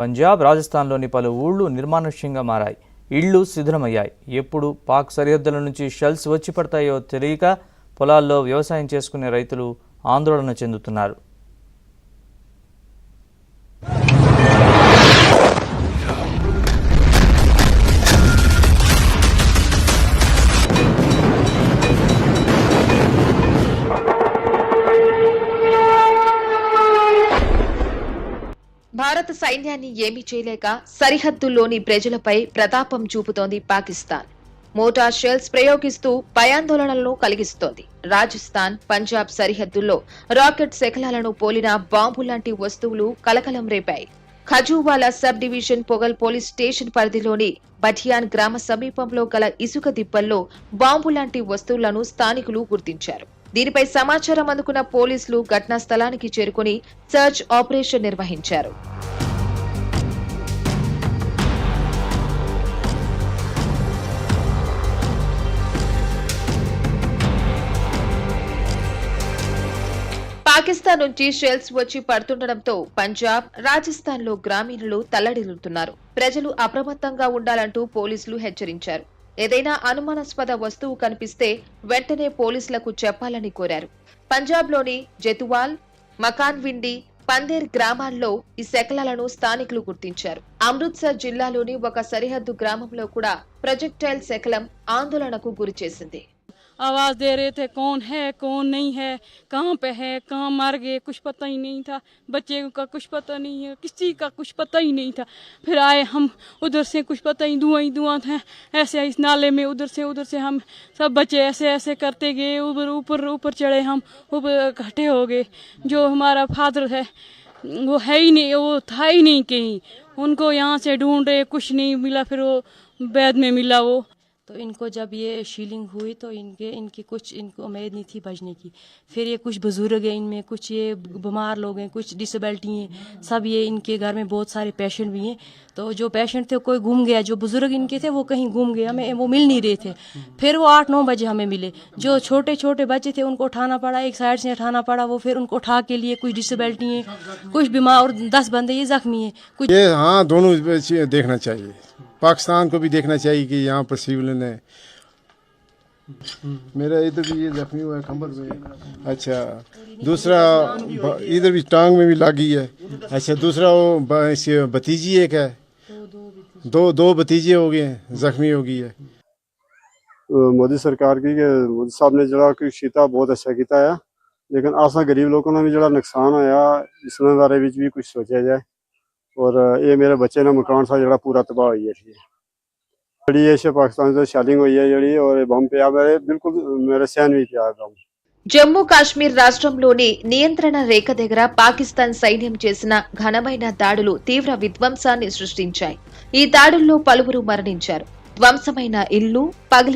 పంజాబ్, రాజస్థాన్లోని పలు ఊళ్లు నిర్మానుష్యంగా మారాయి. ఇళ్లు శిథిలమయ్యాయి. ఎప్పుడు పాక్ సరిహద్దుల నుంచి షెల్స్ వచ్చి పడతాయో తెలియక పొలాల్లో వ్యవసాయం చేసుకునే రైతులు ఆందోళన చెందుతున్నారు. భారత సైన్యాన్ని ఏమీ చేయలేక సరిహద్దుల్లోని ప్రజలపై ప్రతాపం చూపుతోంది పాకిస్తాన్. మోటార్ షెల్స్ ప్రయోగిస్తూ భయాందోళనలను కలిగిస్తోంది. రాజస్థాన్, పంజాబ్ సరిహద్దుల్లో రాకెట్ శకలాలను పోలిన బాంబు లాంటి వస్తువులు కలకలం రేపాయి. ఖజూవాలా sub division Pongal police station పరిధిలోని బఠియాన్ గ్రామ సమీపంలో గల ఇసుక దిబ్బల్లో బాంబు లాంటి వస్తువులను స్థానికులు గుర్తించారు. దీనిపై సమాచారం అందుకున్న పోలీసులు ఘటనా స్థలానికి చేరుకుని సర్చ్ ఆపరేషన్ నిర్వహించారు. పాకిస్తాన్ నుంచి షెల్స్ వచ్చి పడుతుండటంతో పంజాబ్, రాజస్థాన్ లో గ్రామీణులు తల్లడిల్లుతున్నారు. ప్రజలు అప్రమత్తంగా ఉండాలంటూ పోలీసులు హెచ్చరించారు. ఏదైనా అనుమానాస్పద వస్తువు కనిపిస్తే వెంటనే పోలీసులకు చెప్పాలని కోరారు. పంజాబ్లోని జెతువాల్, మకాన్విండి, పందేర్ గ్రామాల్లో ఈ శకలాలను స్థానికులు గుర్తించారు. అమృత్సర్ జిల్లాలోని ఒక సరిహద్దు గ్రామంలో కూడా ప్రొజెక్టైల్ శకలం ఆందోళనకు గురిచేసింది. आवाज़ दे रहे थे कौन है कौन नहीं है, कहाँ पे है, कहाँ मर गए, कुछ पता ही नहीं था। बच्चे का कुछ पता नहीं है, किसी का कुछ पता ही नहीं था। फिर आए हम उधर से, कुछ पता ही धुआं था ऐसे इस नाले में। उधर से हम सब बच्चे ऐसे ऐसे करते गए, ऊपर चढ़े, हम ऊपर इकट्ठे हो गए। जो हमारा फादर है वो है ही नहीं, वो था ही नहीं कहीं। उनको यहाँ से ढूंढे, कुछ नहीं मिला। फिर वो बैद में मिला वो। तो इनको जब ये शीलिंग हुई तो इनकी कुछ इनको उम्मीद नहीं थी बचने की। फिर ये कुछ बुजुर्ग हैं, इनमें कुछ ये बीमार लोग हैं, कुछ डिसेबिलिटी हैं, सब ये इनके घर में बहुत सारे पेशेंट भी हैं। तो जो पेशेंट थे कोई गुम गया, जो बुजुर्ग इनके थे वो कहीं गुम गए, हमें वो मिल नहीं रहे थे। फिर वो 8-9 बजे हमें मिले। जो छोटे छोटे बच्चे थे उनको उठाना पड़ा, एक साइड से उठाना पड़ा। वो फिर उनको उठा के लिए कुछ डिसेबिलिटी है, कुछ बीमार, और 10 बंदे ये जख्मी है कुछ। ये हाँ, दोनों देखना चाहिए। पाकिस्तान को भी देखना चाहिए कि यहाँ पर सिविलियन है। मेरा इधर भी ये जख्मी हुआ है कमर में। अच्छा, दूसरा इधर भी टांग में भी लगी है। अच्छा, दूसरा वो भतीजी एक है, दो भतीजे हो गए हैं, जख्मी हो गई है। मोदी सरकार की मोदी साहब ने जरा कीता बहुत अच्छा किया है, लेकिन असा गरीब लोगों ने भी जरा नुकसान होया, इसने बारे में भी कुछ सोचा जाए। और ये मेरे बच्चे ने मकान सा जरा पूरा तबाह हुई है जी। पाकिस्तान से शैलिंग हुई है जी, और बम पे मेरे बिल्कुल मेरे सहन भी किया बम। జమ్మూ కాశ్మీర్ రాష్ట్రంలోని నియంత్రణ రేఖ దగ్గర పాకిస్తాన్ సైన్యం చేసిన ఘనమైన దాడులు తీవ్ర విధ్వంసాన్ని సృష్టించాయి. ఈ దాడుల్లో పలువురు మరణించారు. ధ్వంసమైన ఇళ్లు, పగిలి